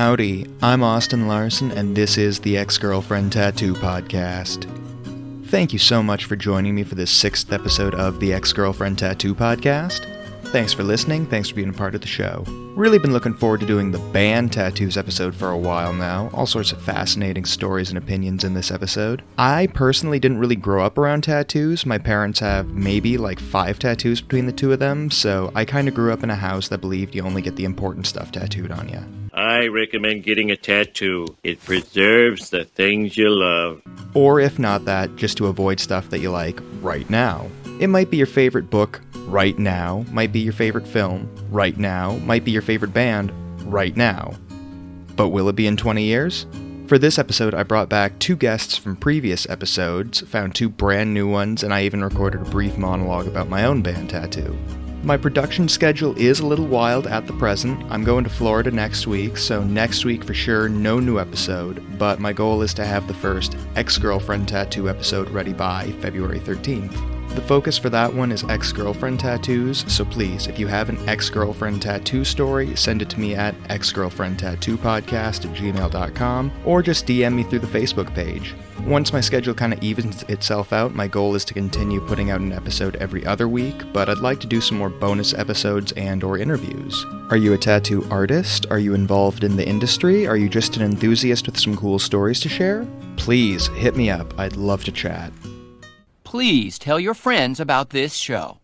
Howdy, I'm Austin Larson, and this is the Ex-Girlfriend Tattoo Podcast. Thank you so much for joining me for this 6th episode of the Ex-Girlfriend Tattoo Podcast. Thanks for listening, thanks for being a part of the show. Really been looking forward to doing the band tattoos episode for a while now. All sorts of fascinating stories and opinions in this episode. I personally didn't really grow up around tattoos. My parents have maybe like 5 tattoos between the two of them, so I kind of grew up in a house that believed you only get the important stuff tattooed on you. I recommend getting a tattoo. It preserves the things you love. Or if not that, just to avoid stuff that you like right now. It might be your favorite book right now, might be your favorite film right now, might be your favorite band right now. But will it be in 20 years? For this episode, I brought back 2 guests from previous episodes, found 2 brand new ones, and I even recorded a brief monologue about my own band tattoo. My production schedule is a little wild at the present. I'm going to Florida next week, so next week for sure, no new episode, but my goal is to have the first Ex-Girlfriend Tattoo episode ready by February 13th. The focus for that one is ex-girlfriend tattoos, so please, if you have an ex-girlfriend tattoo story, send it to me at exgirlfriendtattooPodcast@gmail.com, or just DM me through the Facebook page. Once my schedule kind of evens itself out, my goal is to continue putting out an episode every other week, but I'd like to do some more bonus episodes and or interviews. Are you a tattoo artist? Are you involved in the industry? Are you just an enthusiast with some cool stories to share? Please hit me up. I'd love to chat. Please tell your friends about this show.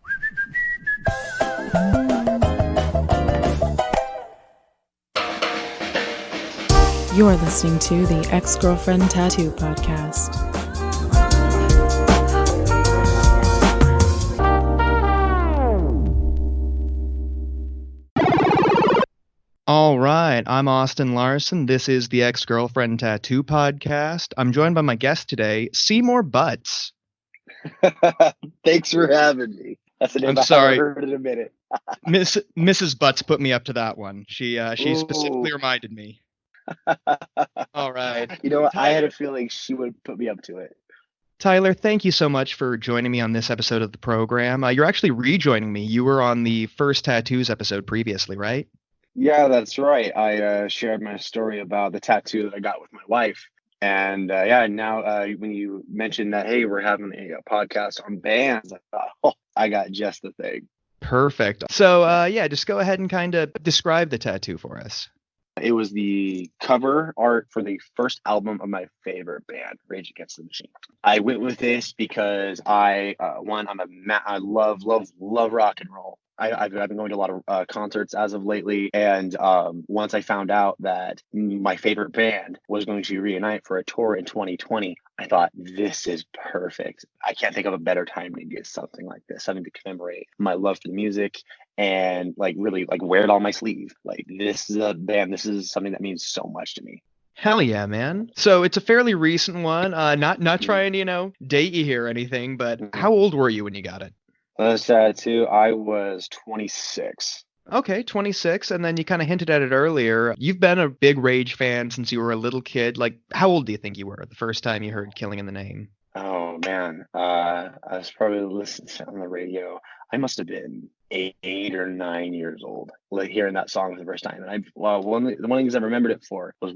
You're listening to the Ex-Girlfriend Tattoo Podcast. All right, I'm Austin Larson. This is the Ex-Girlfriend Tattoo Podcast. I'm joined by my guest today, Seymour Butts. Thanks for having me. That's a name I'm I sorry. haven't heard in a minute. Mrs. Butts put me up to that one. She specifically reminded me. All right. You know what? I had Tyler. a feeling she would put me up to it. Tyler, thank you so much for joining me on this episode of the program. You're actually rejoining me. You were on the first tattoos episode previously, right? Yeah, that's right. I shared my story about the tattoo that I got with my wife. And now when you mentioned that, hey, we're having a podcast on bands, I thought, oh, I got just the thing. Perfect. So, just go ahead and kind of describe the tattoo for us. It was the cover art for the first album of my favorite band, Rage Against the Machine. I went with this because I love rock and roll. I've been going to a lot of concerts as of lately, and once I found out that my favorite band was going to reunite for a tour in 2020, I thought, this is perfect. I can't think of a better time to get something like this, something to commemorate my love for the music and really wear it on my sleeve. Like, this is a band, this is something that means so much to me. Hell yeah, man. So it's a fairly recent one. Not trying to, date you here or anything, but how old were you when you got it? This tattoo, I was 26. Okay, 26, and then you kind of hinted at it earlier. You've been a big Rage fan since you were a little kid. Like, how old do you think you were the first time you heard Killing in the Name? Oh, man. I was probably listening to it on the radio. I must have been 8 or 9 years old, hearing that song for the first time. And one of the things I remembered it for was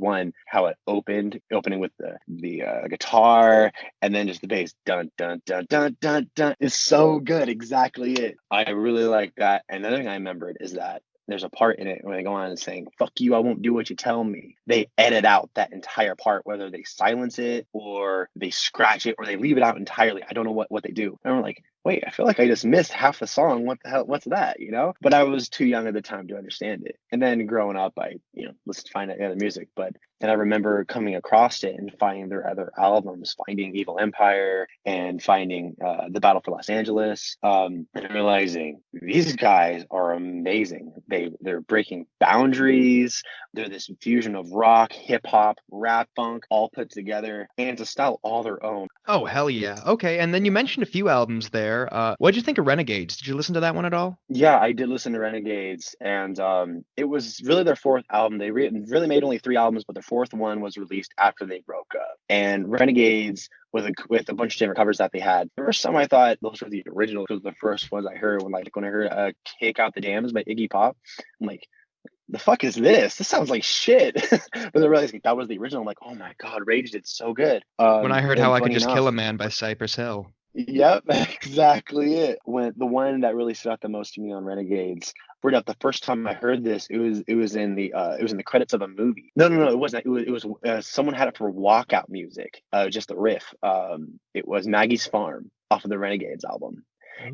how it opening with the guitar and then just the bass, dun dun dun dun dun dun. It's so good, exactly it. I really like that. And another thing I remembered is that there's a part in it when they go on and saying, "Fuck you, I won't do what you tell me." They edit out that entire part, whether they silence it or they scratch it or they leave it out entirely. I don't know what they do. And I'm like, wait, I feel like I just missed half the song. What the hell? What's that? But I was too young at the time to understand it. And then growing up, I, listened to find out other music. But then I remember coming across it and finding their other albums, finding Evil Empire and finding The Battle for Los Angeles, and realizing these guys are amazing. They're breaking boundaries. They're this fusion of rock, hip hop, rap, funk, all put together, and it's a style all their own. Oh, hell yeah. Okay, and then you mentioned a few albums there. What'd you think of Renegades? Did you listen to that one at all? Yeah, I did listen to Renegades, and it was really their 4th album. They really made only 3 albums, but their 4th one was released after they broke up. And Renegades, with a bunch of different covers that they had, there were some I thought those were the original, because the first ones I heard when I heard "Kick Out the Dams" by Iggy Pop. I'm like, the fuck is this? This sounds like shit. But then realizing that was the original. I'm like, oh my god, Rage did so good. When I heard And How I Could funny Just enough, Kill a Man by Cypress Hill. yep, exactly it. When the one that really stood out the most to me on Renegades, word up, the first time I heard this, it was in the credits of a movie. No, it wasn't. It was someone had it for walkout music. Just the riff. It was Maggie's Farm off of the Renegades album.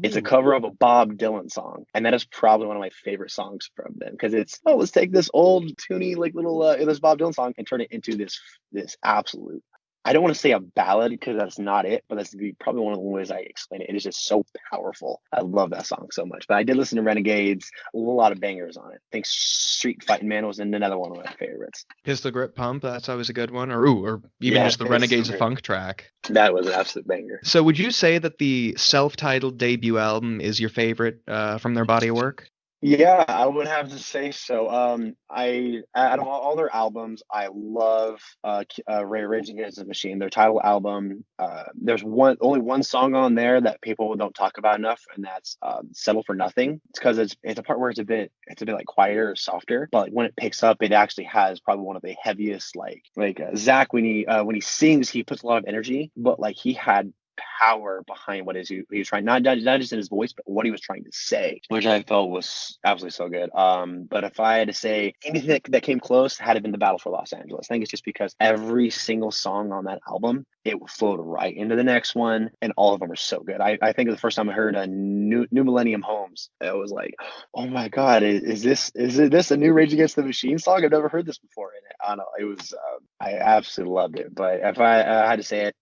It's a cover of a Bob Dylan song, and that is probably one of my favorite songs from them because it's let's take this old toony like little this Bob Dylan song and turn it into this absolute. I don't want to say a ballad because that's not it, but that's probably one of the ways I explain it. It is just so powerful. I love that song so much. But I did listen to Renegades, a lot of bangers on it. I think Street Fighting Man was another one of my favorites. Pistol Grip Pump, that's always a good one. Or even just the Pistol Renegades Grip. Funk track. That was an absolute banger. So would you say that the self-titled debut album is your favorite from their body of work? Yeah, I would have to say so. I out of all their albums, I love Rage Against the Machine. Their title album. There's only one song on there that people don't talk about enough, and that's "Settle for Nothing." It's because it's a part where it's a bit like quieter or softer, but like, when it picks up, it actually has probably one of the heaviest like Zach when he sings, he puts a lot of energy, but like he had power behind what he was trying, not just in his voice, but what he was trying to say, which I felt was absolutely so good. But if I had to say anything that came close, had it been the Battle for Los Angeles. I think it's just because every single song on that album, it flowed right into the next one, and all of them are so good. I think the first time I heard a New Millennium Homes, I was like, oh my god, is this a new Rage Against the Machine song? I've never heard this before. And I don't know, it was I absolutely loved it. But if I had to say it,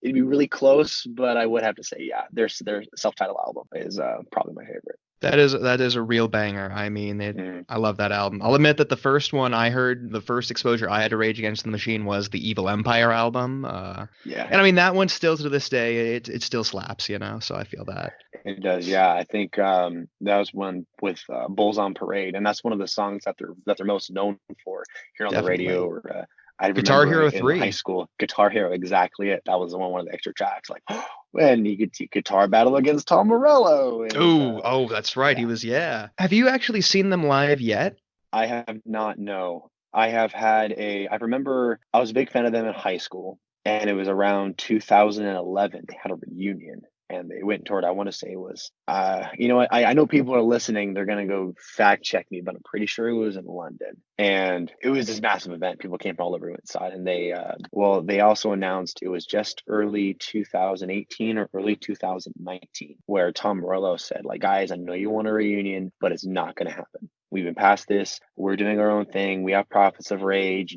it'd be really close. But I would have to say, yeah, their self-titled album is probably my favorite. That is a real banger. I mean, I love that album. I'll admit that the first one I heard, the first exposure I had to Rage Against the Machine was the Evil Empire album. Yeah. And I mean, that one still to this day, it still slaps, so I feel that. It does, yeah. I think that was one with Bulls on Parade, and that's one of the songs that they're most known for here on Definitely. the radio. Or I Guitar remember Hero 3. High school. Guitar Hero, exactly it. That was one of the extra tracks. Like, when you could guitar battle against Tom Morello. And, that's right. yeah. He was, yeah. Have you actually seen them live yet? I have not, no. I have had I remember I was a big fan of them in high school, and it was around 2011. They had a reunion. And they went toward, I want to say it was, you know what? I know people are listening. They're going to go fact check me, but I'm pretty sure it was in London. And it was this massive event. People came from all over inside. And they also announced it was just early 2018 or early 2019, where Tom Morello said, like, guys, I know you want a reunion, but it's not going to happen. We've been past this. We're doing our own thing. We have Prophets of Rage.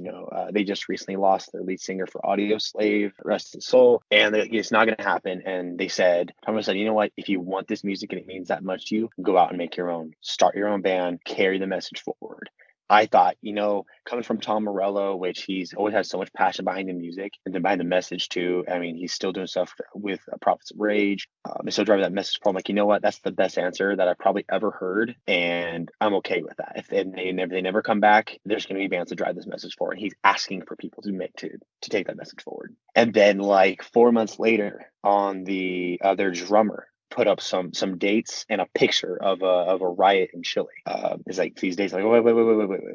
They just recently lost their lead singer for Audio Slave, rest his soul, and it's not going to happen. And they said, Tom said, you know what? If you want this music and it means that much to you, go out and make your own. Start your own band. Carry the message forward. I thought, coming from Tom Morello, which he's always had so much passion behind the music and then behind the message too. I mean, he's still doing stuff with Prophets of Rage. He's still driving that message for him. Like, you know what? That's the best answer that I probably ever heard, and I'm okay with that. If they never come back, there's going to be bands to drive this message forward. And he's asking for people to take that message forward. And then, like 4 months later, on their drummer put up some dates and a picture of a riot in Chile. It's like these days, like, wait,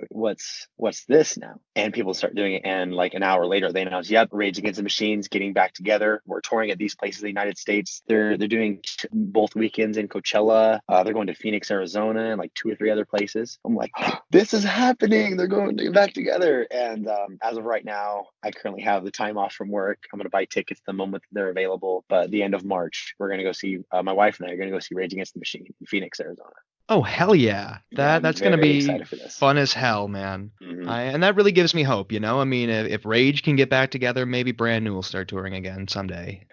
what's this now? And people start doing it, and like an hour later, they announce, yep, Rage Against the Machine's getting back together. We're touring at these places in the United States. They're doing both weekends in Coachella. They're going to Phoenix, Arizona, and like 2 or 3 other places. I'm like, this is happening. They're going to get back together. And as of right now, I currently have the time off from work. I'm going to buy tickets the moment they're available. But at the end of March, we're going to go see. My wife and I are going to go see Rage Against the Machine in Phoenix, Arizona. Oh, hell yeah. That's going to be fun as hell, man. Mm-hmm. And that really gives me hope, I mean, if Rage can get back together, maybe Brand New will start touring again someday.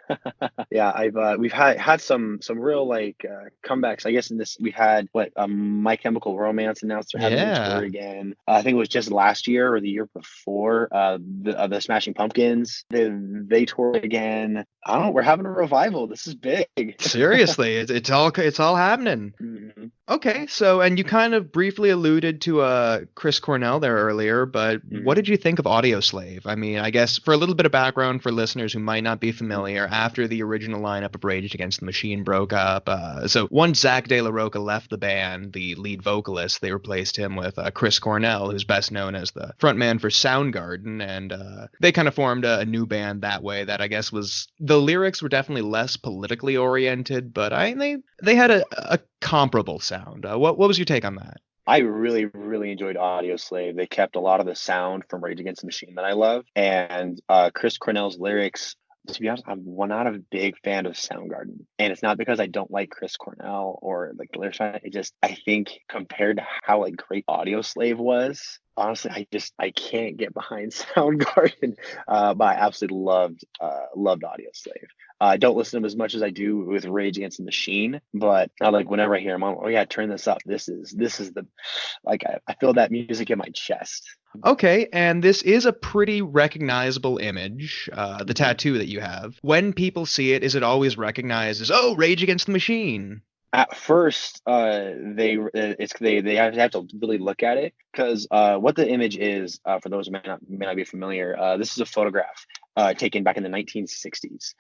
Yeah, we've had some real comebacks. I guess in this we had My Chemical Romance announced they're having a tour again. I think it was just last year or the year before. The Smashing Pumpkins they toured again. I don't know. We're having a revival. This is big. Seriously, it's all happening. Mm-hmm. Okay, so and you kind of briefly alluded to Chris Cornell there earlier, but what did you think of Audioslave? I mean, I guess for a little bit of background for listeners who might not be familiar, after the original lineup of Rage Against the Machine broke up, so once Zach De La Rocha left the band, the lead vocalist, they replaced him with Chris Cornell, who's best known as the frontman for Soundgarden, and they kind of formed a new band that way. That I guess was the lyrics were definitely less politically oriented, but they had a comparable sound. What was your take on that? I really, really enjoyed Audioslave. They kept a lot of the sound from Rage Against the Machine that I love. And Chris Cornell's lyrics, to be honest, I'm not a big fan of Soundgarden. And it's not because I don't like Chris Cornell or like the lyrics. It just, I think compared to how like great Audioslave was, honestly, I can't get behind Soundgarden. But I absolutely loved Audioslave. I don't listen to them as much as I do with Rage Against the Machine, but I like whenever I hear them, oh yeah, turn this up. This is the like I feel that music in my chest. Okay, and this is a pretty recognizable image, the tattoo that you have. When people see it, is it always recognized as, oh, Rage Against the Machine? At first, they have to really look at it because what the image is, for those who may not be familiar, this is a photograph taken back in the 1960s.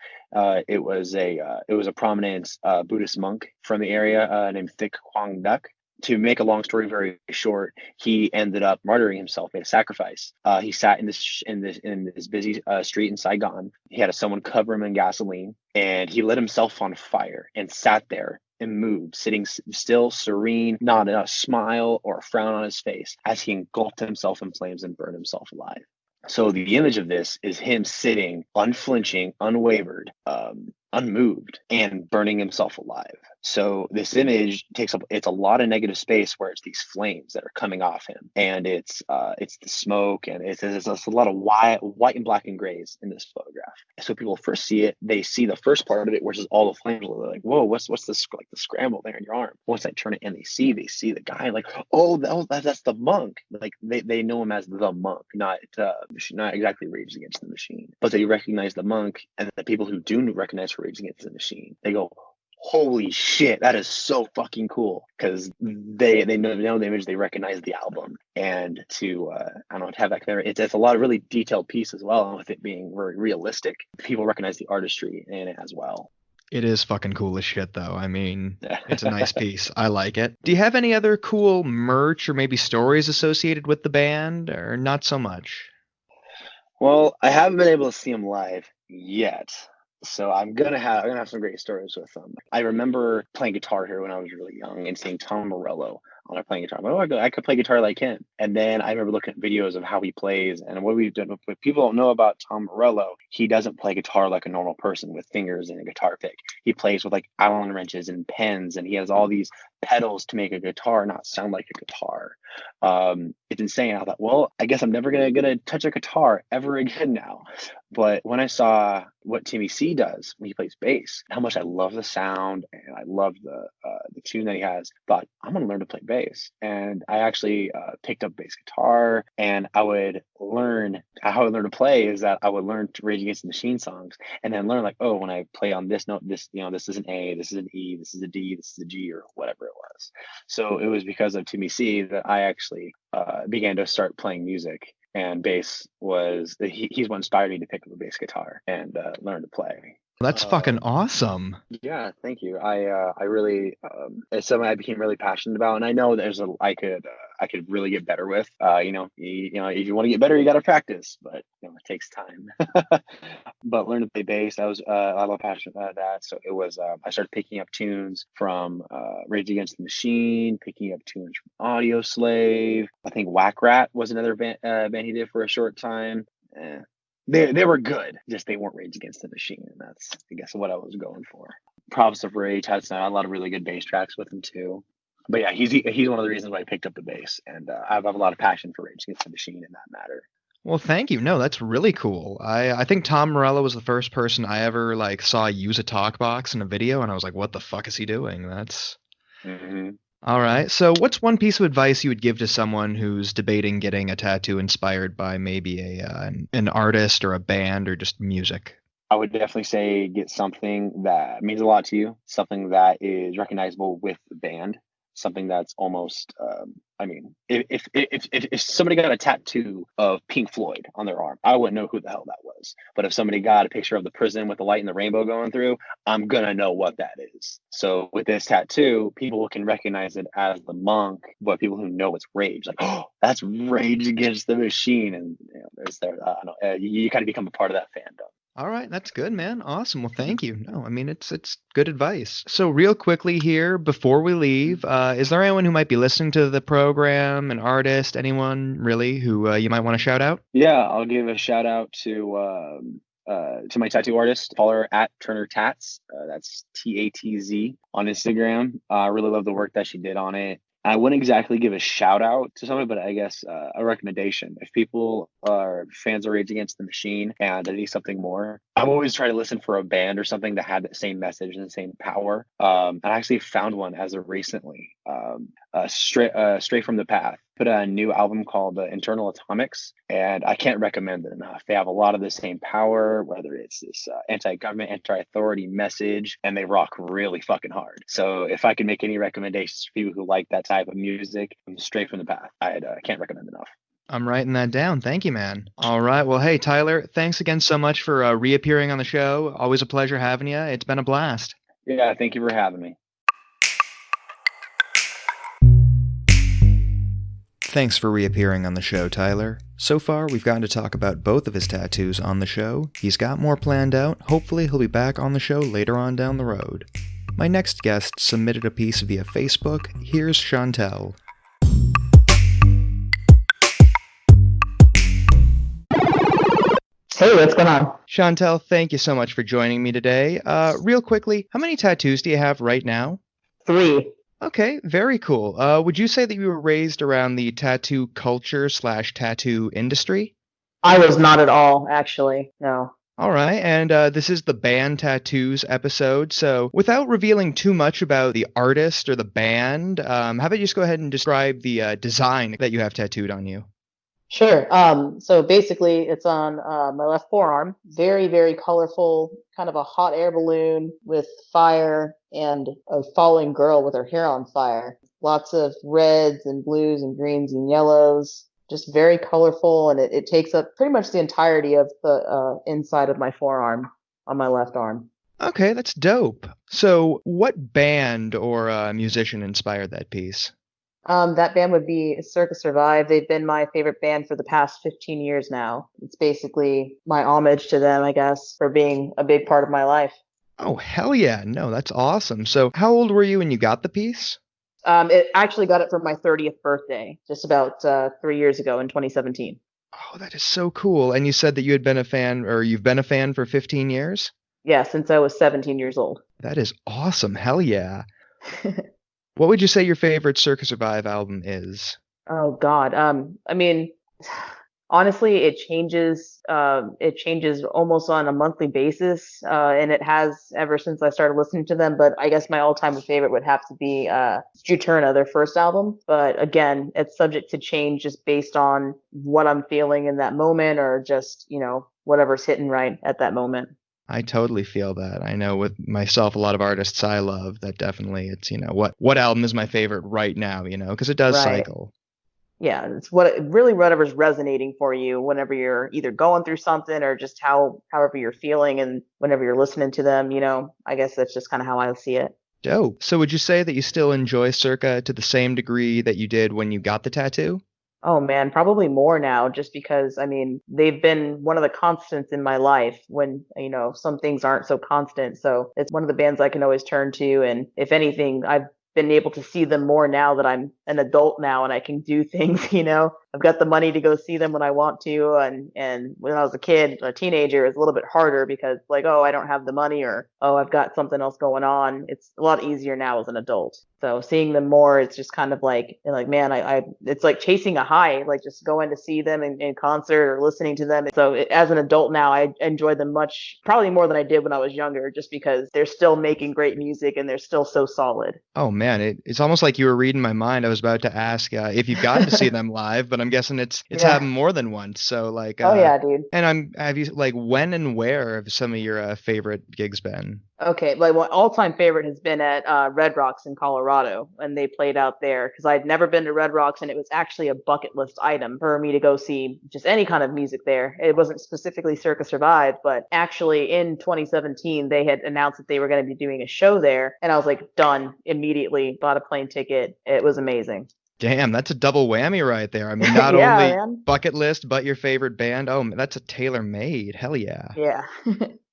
It was a prominent Buddhist monk from the area named Thich Quang Duc. To make a long story very short, he ended up martyring himself, made a sacrifice. He sat in this busy street in Saigon. He had someone cover him in gasoline, and he lit himself on fire and sat there immoved, sitting still, serene, not a smile or a frown on his face, as he engulfed himself in flames and burned himself alive. So the image of this is him sitting, unflinching, unwavered, unmoved, and burning himself alive. So this image it's a lot of negative space where it's these flames that are coming off him, and it's the smoke, and it's a lot of white and black and grays in this photograph. So people first see it, they see the first part of it, which is all the flames. They're like, whoa, what's this, like the scramble there in your arm? Once I turn it and they see the guy, like, that's the monk. Like they know him as the monk, not exactly Rage Against the Machine, but they recognize the monk, and the people who do recognize Rage Against the Machine, they go, holy shit, that is so fucking cool, because they know the image, they recognize the album, and to have that kind of, it's a lot of really detailed piece as well, and with it being very realistic, people recognize the artistry in it as well. It is fucking cool as shit, though. I mean, it's a nice piece. I like it. Do you have any other cool merch or maybe stories associated with the band, or not so much? Well, I haven't been able to see them live yet. So I'm gonna have some great stories with them. I remember playing guitar here when I was really young and seeing Tom Morello on there playing guitar. I'm like, oh, I could play guitar like him. And then I remember looking at videos of how he plays, and what we've done. What people don't know about Tom Morello, he doesn't play guitar like a normal person with fingers and a guitar pick. He plays with like Allen wrenches and pens, and he has all these pedals to make a guitar not sound like a guitar. It's insane. I thought, well, I guess I'm never gonna touch a guitar ever again now. But when I saw what Timmy C does when he plays bass, how much I love the sound and I love the tune that he has, thought I'm gonna learn to play bass. And I actually picked up bass guitar, and I would learn how I would learn to play is that I would learn to Rage Against the Machine songs, and then learn like, oh, when I play on this note, this is an A, this is an E, this is a D, this is a G, or whatever it was. So it was because of Timmy C that I actually began to start playing music. And bass he's what inspired me to pick up a bass guitar and learn to play. That's fucking awesome. Yeah, thank you. I really it's something I became really passionate about, and I know I could really get better with. If you want to get better, you got to practice, but it takes time. But learn to play bass, I was a lot passionate about that. So it was I started picking up tunes from Rage Against the Machine, picking up tunes from Audioslave. I think Whack Rat was another band he did for a short time. They were good, just they weren't Rage Against the Machine, and that's, I guess, what I was going for. Props of Rage had a lot of really good bass tracks with him too. But yeah, he's one of the reasons why I picked up the bass, and I have a lot of passion for Rage Against the Machine in that matter. Well, thank you. No, that's really cool. I think Tom Morello was the first person I ever saw use a talk box in a video, and I was like, what the fuck is he doing? That's... Mm-hmm. All right. So what's one piece of advice you would give to someone who's debating getting a tattoo inspired by maybe an artist or a band or just music? I would definitely say get something that means a lot to you, something that is recognizable with the band. something that's almost, I mean, if somebody got a tattoo of Pink Floyd on their arm, I wouldn't know who the hell that was. But if somebody got a picture of the prison with the light and the rainbow going through, I'm gonna know what that is. So with this tattoo, people can recognize it as the monk, but people who know it's Rage, like, oh, that's Rage Against the Machine, and there's there. I don't know, you kind of become a part of that fandom. All right, that's good, man. Awesome. Well, thank you. No, I mean it's good advice. So, real quickly here, before we leave, is there anyone who might be listening to the program, an artist, anyone really who you might want to shout out? Yeah, I'll give a shout out to my tattoo artist. Follow her at Turner Tats. That's TATZ on Instagram. I really love the work that she did on it. I wouldn't exactly give a shout out to somebody, but I guess a recommendation. If people are fans of Rage Against the Machine and they need something more, I always try to listen for a band or something that had the same message and the same power. I actually found one as of recently. Stray from the Path put out a new album called Internal Atomics, and I can't recommend it enough. They have a lot of the same power, whether it's this anti-government, anti-authority message, and they rock really fucking hard. So if I can make any recommendations for people who like that type of music, Stray from the Path, I can't recommend enough. I'm writing that down. Thank you, man. All right. Well, hey, Tyler, thanks again so much for reappearing on the show. Always a pleasure having you. It's been a blast. Yeah, thank you for having me. Thanks for reappearing on the show, Tyler. So far, we've gotten to talk about both of his tattoos on the show. He's got more planned out. Hopefully, he'll be back on the show later on down the road. My next guest submitted a piece via Facebook. Here's Chantel. Hey, what's going on? Chantel, thank you so much for joining me today. Real quickly, how many tattoos do you have right now? 3. Okay, very cool. Would you say that you were raised around the tattoo culture / tattoo industry? I was not at all, actually. No. All right, and this is the Band Tattoos episode, so without revealing too much about the artist or the band, how about you just go ahead and describe the design that you have tattooed on you? Sure. So basically, it's on my left forearm. Very, very colorful, kind of a hot air balloon with fire and a falling girl with her hair on fire. Lots of reds and blues and greens and yellows. Just very colorful, and it takes up pretty much the entirety of the inside of my forearm on my left arm. Okay, that's dope. So what band or musician inspired that piece? That band would be Circa Survive. They've been my favorite band for the past 15 years now. It's basically my homage to them, I guess, for being a big part of my life. Oh, hell yeah. No, that's awesome. So how old were you when you got the piece? It actually got it for my 30th birthday, just about 3 years ago in 2017. Oh, that is so cool. And you said that you had been a fan, or you've been a fan for 15 years? Yeah, since I was 17 years old. That is awesome. Hell yeah. What would you say your favorite Circa Survive album is? Oh God. I mean, honestly, it changes. It changes almost on a monthly basis, and it has ever since I started listening to them. But I guess my all-time favorite would have to be Juturna, their first album. But again, it's subject to change just based on what I'm feeling in that moment, or just whatever's hitting right at that moment. I totally feel that. I know with myself, a lot of artists I love, that definitely it's, what album is my favorite right now, because it does cycle. Yeah, it's whatever's resonating for you whenever you're either going through something or just however you're feeling, and whenever you're listening to them, I guess that's just kind of how I see it. Dope. So would you say that you still enjoy Circa to the same degree that you did when you got the tattoo? Oh man, probably more now, just because, they've been one of the constants in my life when, some things aren't so constant. So it's one of the bands I can always turn to. And if anything, I've been able to see them more now that I'm an adult now and I can do things, I've got the money to go see them when I want to. And when I was a kid, a teenager, it's a little bit harder because oh, I don't have the money, or, oh, I've got something else going on. It's a lot easier now as an adult. So seeing them more, it's just kind of man, it's like chasing a high, just going to see them in concert or listening to them. So as an adult now, I enjoy them probably more than I did when I was younger, just because they're still making great music and they're still so solid. Oh man, it's almost like you were reading my mind. I was about to ask if you've gotten to see them live, but I'm guessing it's happened more than once. So oh yeah, dude. And have you when and where have some of your favorite gigs been? Okay, like my all-time favorite has been at Red Rocks in Colorado when they played out there because I'd never been to Red Rocks and it was actually a bucket list item for me to go see just any kind of music there. It wasn't specifically Circa Survive, but actually in 2017 they had announced that they were going to be doing a show there, and I was like, done immediately. Bought a plane ticket. It was amazing. Damn, that's a double whammy right there. I mean, not Yeah, only man. bucket list, but your favorite band. Oh, that's a tailor-made. Hell yeah. Yeah.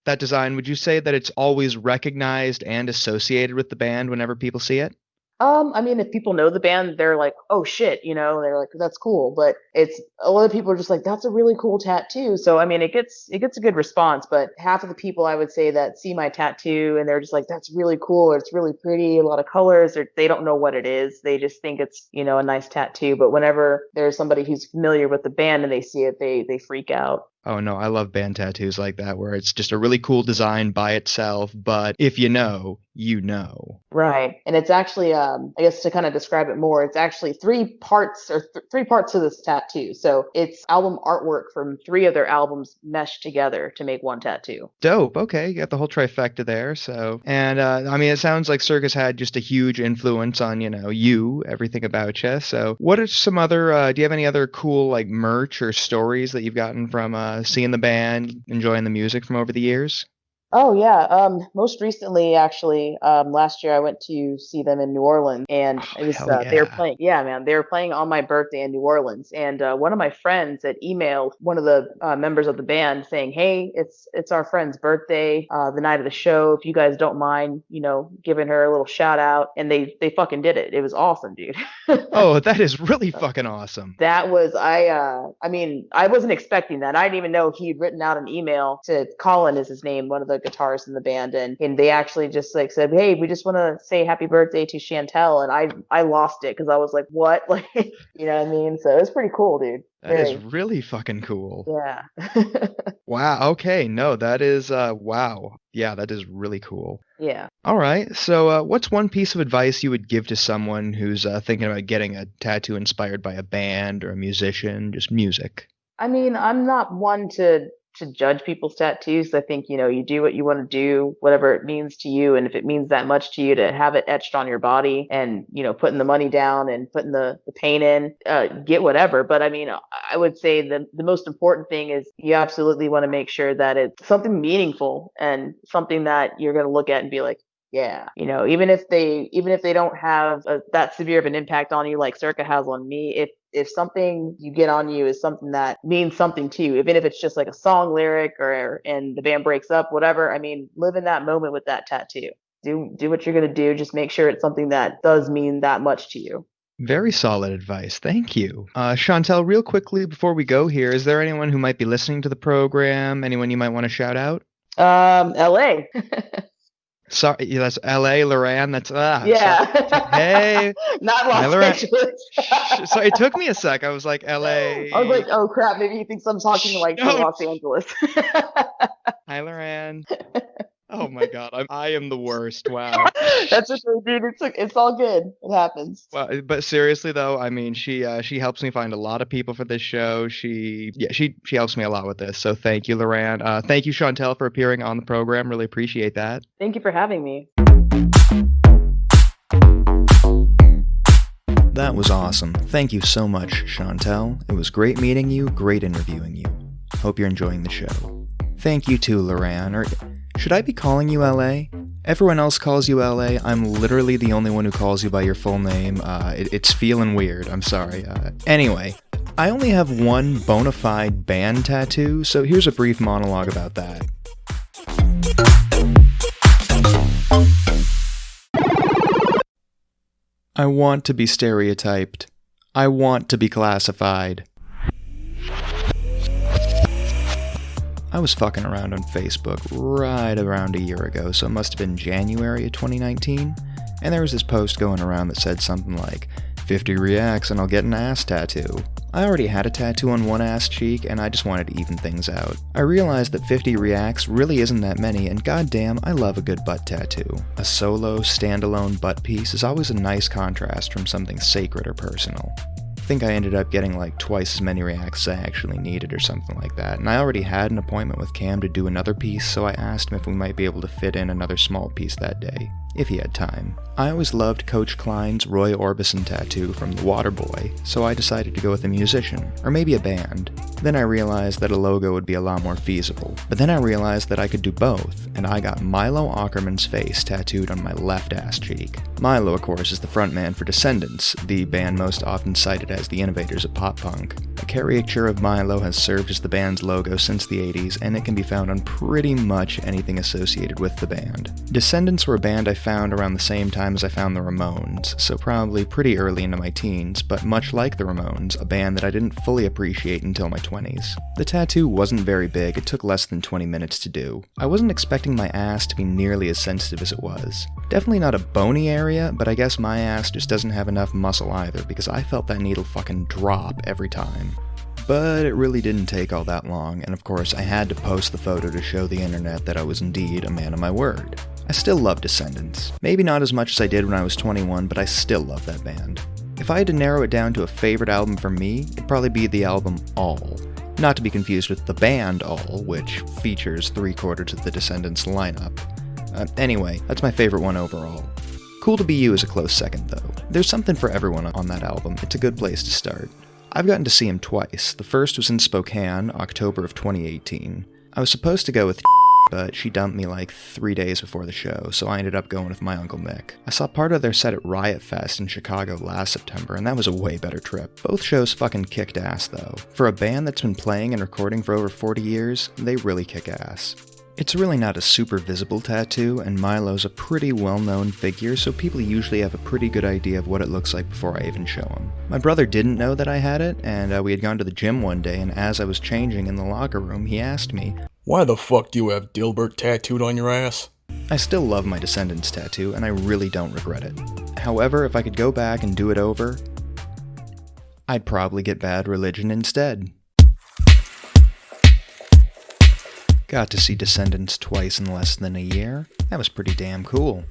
That design, would you say that it's always recognized and associated with the band whenever people see it? I mean, if people know the band, they're like, "Oh shit," they're like, "That's cool." But it's a lot of people are just like, "That's a really cool tattoo." So I mean, it gets a good response. But half of the people I would say that see my tattoo and they're just like, "That's really cool," or "It's really pretty," a lot of colors, or they don't know what it is. They just think it's a nice tattoo. But whenever there's somebody who's familiar with the band and they see it, they freak out. Oh no, I love band tattoos like that where it's just a really cool design by itself, but if you know, you know. Right. And it's actually, I guess to kind of describe it more, it's actually three parts to this tattoo. So it's album artwork from three of their albums meshed together to make one tattoo. Dope. Okay, you got the whole trifecta there. So, and I mean, it sounds like Circus had just a huge influence on, you, everything about you. So, what are some other? Do you have any other cool like merch or stories that you've gotten from seeing the band, enjoying the music from over the years? Oh yeah. Most recently, actually, last year I went to see them in New Orleans, and it was hell they were yeah. playing. Yeah, man, they were playing on my birthday in New Orleans, and one of my friends had emailed one of the members of the band saying, "Hey, it's our friend's birthday, the night of the show. If you guys don't mind, giving her a little shout out." And they fucking did it. It was awesome, dude. Oh, that is really fucking awesome. That was I mean, I wasn't expecting that. I didn't even know he'd written out an email to Colin is his name, one of the guitarists in the band, and they actually just like said, "Hey, we just want to say happy birthday to Chantel." And I lost it because I was like, "What?" Like, you know what I mean? So it was pretty cool, dude. That is really fucking cool. Yeah. Wow. Okay. No, that is wow. Yeah, that is really cool. Yeah. All right. So, what's one piece of advice you would give to someone who's thinking about getting a tattoo inspired by a band or a musician, just music? I mean, I'm not one to judge people's tattoos. I think, you do what you want to do, whatever it means to you. And if it means that much to you to have it etched on your body and, putting the money down and putting the paint in, get whatever. But I mean, I would say the most important thing is you absolutely want to make sure that it's something meaningful and something that you're going to look at and be like, yeah, even if they don't have that severe of an impact on you like Circa has on me, if something you get on you is something that means something to you, even if it's just like a song lyric and the band breaks up, whatever, I mean, live in that moment with that tattoo. Do what you're gonna do. Just make sure it's something that does mean that much to you. Very solid advice. Thank you. Chantel, real quickly before we go here, is there anyone who might be listening to the program? Anyone you might want to shout out? LA. Sorry, yeah, that's L.A. Loran. That's Yeah. Sorry. Hey, Not hi, Los Loran. Angeles. So it took me a sec. I was like L.A. I was like, oh crap, maybe he thinks I'm talking like No. to Los Angeles. Hi, Loran. Oh my God, I am the worst. Wow. That's okay, dude. It's all good. It happens. Well, but seriously though, I mean, she helps me find a lot of people for this show. She helps me a lot with this. So thank you, Loran. Thank you, Chantel, for appearing on the program. Really appreciate that. Thank you for having me. That was awesome. Thank you so much, Chantel. It was great meeting you, great interviewing you. Hope you're enjoying the show. Thank you too, Loran. Or should I be calling you LA? Everyone else calls you LA. I'm literally the only one who calls you by your full name. It's feeling weird. I'm sorry. Anyway, I only have one bona fide band tattoo, so here's a brief monologue about that. I want to be stereotyped. I want to be classified. I was fucking around on Facebook right around a year ago, so it must have been January of 2019, and there was this post going around that said something like, 50 reacts and I'll get an ass tattoo. I already had a tattoo on one ass cheek, and I just wanted to even things out. I realized that 50 reacts really isn't that many, and goddamn, I love a good butt tattoo. A solo, standalone butt piece is always a nice contrast from something sacred or personal. think I ended up getting like twice as many reacts as I actually needed or something like that, and I already had an appointment with Cam to do another piece, so I asked him if we might be able to fit in another small piece that day, if he had time. I always loved Coach Klein's Roy Orbison tattoo from The Waterboy, so I decided to go with a musician, or maybe a band. Then I realized that a logo would be a lot more feasible, but then I realized that I could do both, and I got Milo Aukerman's face tattooed on my left ass cheek. Milo, of course, is the frontman for Descendants, the band most often cited as the innovators of pop punk. A caricature of Milo has served as the band's logo since the 80s, and it can be found on pretty much anything associated with the band. Descendants were a band I found around the same time as I found the Ramones, so probably pretty early into my teens, but much like the Ramones, a band that I didn't fully appreciate until my 20s. The tattoo wasn't very big, it took less than 20 minutes to do. I wasn't expecting my ass to be nearly as sensitive as it was. Definitely not a bony area, but I guess my ass just doesn't have enough muscle either, because I felt that needle fucking drop every time. But it really didn't take all that long, and of course I had to post the photo to show the internet that I was indeed a man of my word. I still love Descendants. Maybe not as much as I did when I was 21, but I still love that band. If I had to narrow it down to a favorite album for me, it'd probably be the album All. Not to be confused with the band All, which features 3/4 of the Descendants lineup. Anyway, that's my favorite one overall. Cool to Be You is a close second though. There's something for everyone on that album, it's a good place to start. I've gotten to see him twice. The first was in Spokane, October of 2018. I was supposed to go with but she dumped me like 3 days before the show, so I ended up going with my Uncle Mick. I saw part of their set at Riot Fest in Chicago last September, and that was a way better trip. Both shows fucking kicked ass though. For a band that's been playing and recording for over 40 years, they really kick ass. It's really not a super visible tattoo, and Milo's a pretty well-known figure, so people usually have a pretty good idea of what it looks like before I even show him. My brother didn't know that I had it, and we had gone to the gym one day, and as I was changing in the locker room, he asked me, "Why the fuck do you have Dilbert tattooed on your ass?" I still love my Descendants tattoo, and I really don't regret it. However, if I could go back and do it over, I'd probably get Bad Religion instead. Got to see Descendants twice in less than a year. That was pretty damn cool.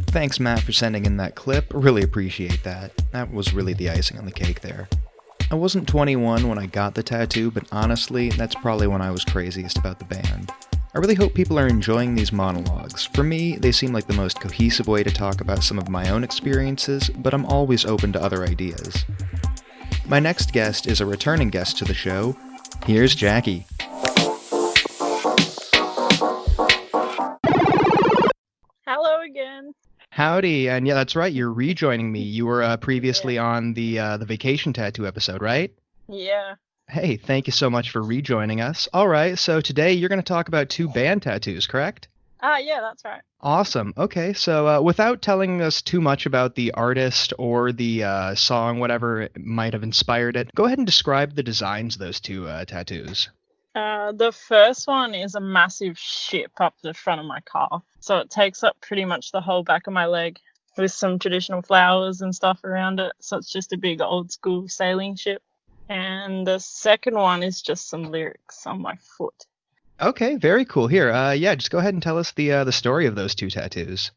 Thanks, Matt, for sending in that clip. Really appreciate that. That was really the icing on the cake there. I wasn't 21 when I got the tattoo, but honestly, that's probably when I was craziest about the band. I really hope people are enjoying these monologues. For me, they seem like the most cohesive way to talk about some of my own experiences, but I'm always open to other ideas. My next guest is a returning guest to the show. Here's Jackie. Hello again. Howdy, and yeah, that's right, you're rejoining me. You were previously on the Vacation Tattoo episode, right? Yeah. Hey, thank you so much for rejoining us. All right, so today you're going to talk about 2 band tattoos, correct? Yeah, that's right. Awesome. Okay, so without telling us too much about the artist or the song, whatever might have inspired it, go ahead and describe the designs of those 2 tattoos. The first one is a massive ship up the front of my calf. So it takes up pretty much the whole back of my leg with some traditional flowers and stuff around it. So it's just a big old school sailing ship. And the second one is just some lyrics on my foot. Okay, very cool. Here, yeah, just go ahead and tell us the story of those 2 tattoos.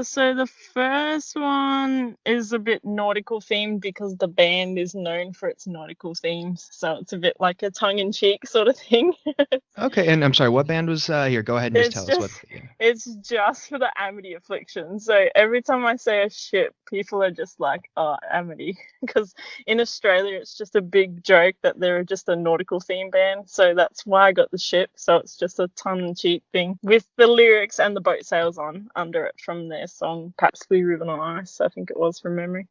So the first one is a bit nautical themed because the band is known for its nautical themes. So it's a bit like a tongue-in-cheek sort of thing. Okay, and I'm sorry, what band was here? Go ahead and just tell us what. Yeah. It's just for the Amity Affliction. So every time I say a ship, people are just like, "Oh, Amity," because in Australia it's just a big joke that they're just a nautical theme band. So that's why I got the ship. So it's just a tongue-in-cheek thing with the lyrics and the boat sails on under it from their song Perhaps Blue Ribbon on Ice, I think it was, from memory.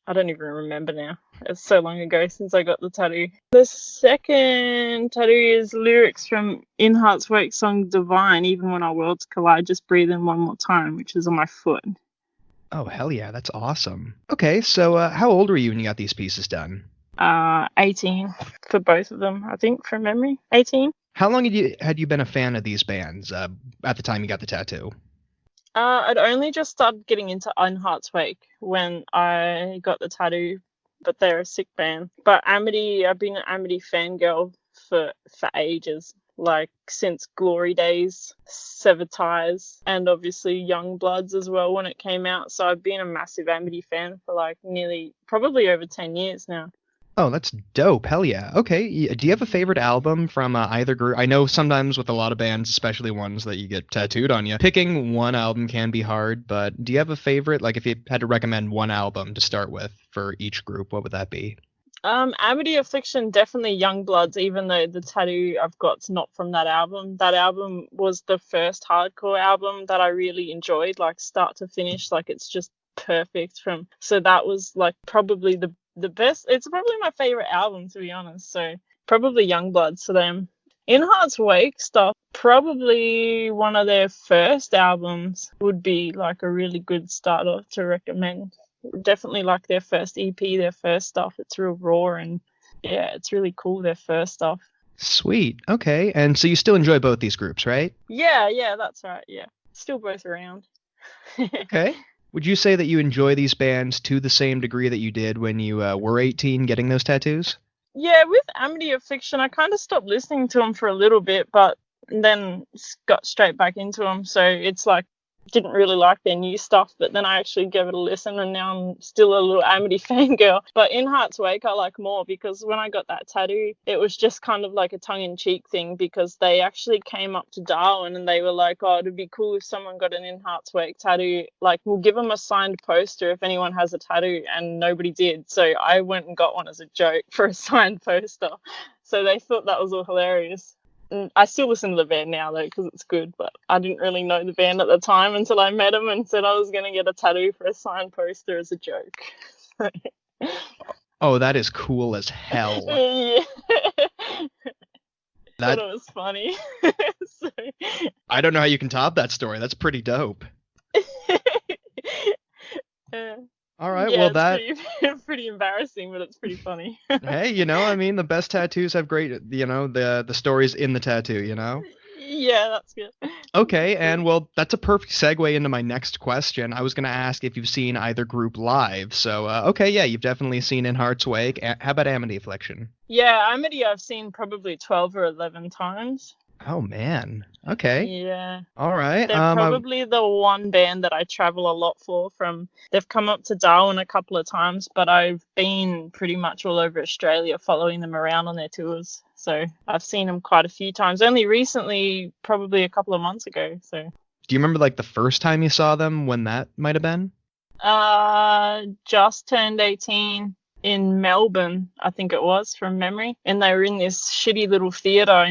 I don't even remember now. It's so long ago since I got the tattoo. The second tattoo is lyrics from In Heart's Wake song Divine, Even When Our Worlds Collide, Just Breathe In One More Time, which is on my foot. Oh, hell yeah, that's awesome. Okay, so how old were you when you got these pieces done? 18 for both of them, I think, from memory. 18. How long had you been a fan of these bands at the time you got the tattoo? I'd only just started getting into In Heart's Wake when I got the tattoo, but they're a sick band. But Amity, I've been an Amity fangirl for ages. like since Glory Days, Severed Ties, and obviously Young Bloods as well when it came out. So I've been a massive Amity fan for like probably over 10 years now. Oh, that's dope. Hell yeah. Okay. Do you have a favorite album from either group? I know sometimes with a lot of bands, especially ones that you get tattooed on you, picking one album can be hard, but do you have a favorite? Like if you had to recommend one album to start with for each group, what would that be? Amity Affliction, definitely Young Bloods, even though the tattoo I've got's not from that album. That album was the first hardcore album that I really enjoyed, like start to finish. Like it's just perfect so that was like probably the best. It's probably my favorite album, to be honest. So probably Young Bloods for them. In Heart's Wake stuff, probably one of their first albums would be like a really good starter to recommend. Definitely like their first EP, their first stuff. It's real raw and yeah, it's really cool, their first stuff. Sweet. Okay. And so you still enjoy both these groups, right? Yeah, that's right. Yeah. Still both around. Okay. Would you say that you enjoy these bands to the same degree that you did when you were 18 getting those tattoos? Yeah, with Amity Affliction, I kind of stopped listening to them for a little bit, but then got straight back into them. So it's like, didn't really like their new stuff, but then I actually gave it a listen, and now I'm still a little Amity fangirl. But In Heart's Wake I like more, because when I got that tattoo, it was just kind of like a tongue-in-cheek thing, because they actually came up to Darwin and they were like, oh, it'd be cool if someone got an In Heart's Wake tattoo, like we'll give them a signed poster if anyone has a tattoo, and nobody did. So I went and got one as a joke for a signed poster. So they thought that was all hilarious. I still listen to the band now, though, because it's good, but I didn't really know the band at the time until I met them and said I was going to get a tattoo for a signed poster as a joke. Oh, that is cool as hell. Yeah. Thought it was funny. So... I don't know how you can top that story. That's pretty dope. All right, yeah, well that pretty embarrassing, but it's pretty funny. Hey, I mean, the best tattoos have great, the stories in the tattoo, Yeah, that's good. Okay, and well, that's a perfect segue into my next question. I was going to ask if you've seen either group live. So, okay, yeah, you've definitely seen In Heart's Wake. How about Amity Affliction? Yeah, Amity I've seen probably 12 or 11 times. Oh, man. Okay. Yeah. All right. They're probably the one band that I travel a lot for. They've come up to Darwin a couple of times, but I've been pretty much all over Australia following them around on their tours. So I've seen them quite a few times. Only recently, probably a couple of months ago. So. Do you remember like the first time you saw them, when that might have been? Just turned 18. In Melbourne, I think it was, from memory, and they were in this shitty little theatre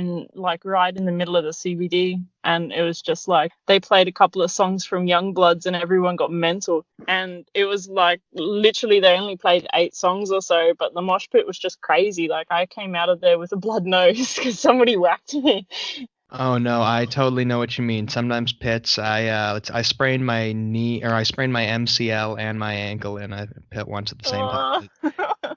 right in the middle of the CBD, and it was just like they played a couple of songs from Young Bloods and everyone got mental, and it was like literally they only played 8 songs or so, but the mosh pit was just crazy. Like I came out of there with a blood nose because somebody whacked me. Oh no, I totally know what you mean. Sometimes pits, I sprained my knee, or I sprained my MCL and my ankle in a pit once at the same time.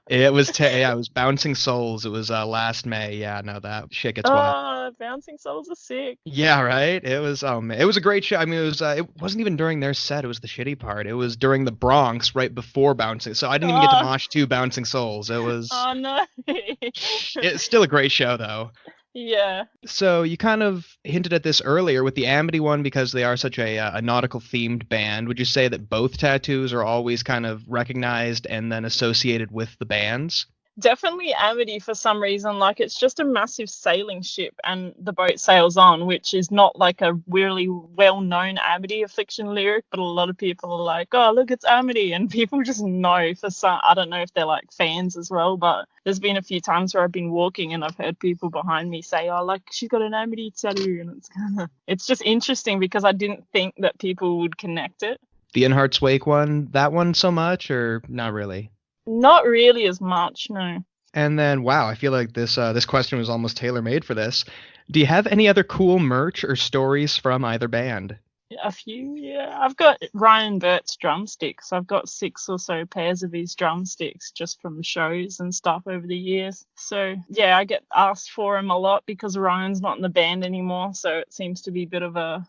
It was it was Bouncing Souls. It was last May. Yeah, no, that shit gets wild. Bouncing Souls are sick. Yeah, right. It was man, it was a great show. I mean, it wasn't even during their set. It was the shitty part. It was during the Bronx, right before Bouncing. So I didn't even get to mosh to Bouncing Souls. It was. Oh no. It's still a great show though. Yeah. So you kind of hinted at this earlier with the Amity one, because they are such a nautical themed band. Would you say that both tattoos are always kind of recognized and then associated with the bands? Definitely Amity for some reason. Like it's just a massive sailing ship and the boat sails on, which is not like a really well-known Amity Affliction lyric, but a lot of people are like, oh, look, it's Amity. And people just know for some, I don't know if they're like fans as well, but there's been a few times where I've been walking and I've heard people behind me say, oh, like she's got an Amity tattoo. And it's just interesting because I didn't think that people would connect it. The In Heart's Wake one, that one so much, or not really? Not really as much, no. And then, wow, I feel like this question was almost tailor-made for this. Do you have any other cool merch or stories from either band? A few, yeah. I've got Ryan Burt's drumsticks. I've got 6 or so pairs of his drumsticks just from shows and stuff over the years. So, yeah, I get asked for them a lot because Ryan's not in the band anymore. So it seems to be a bit of a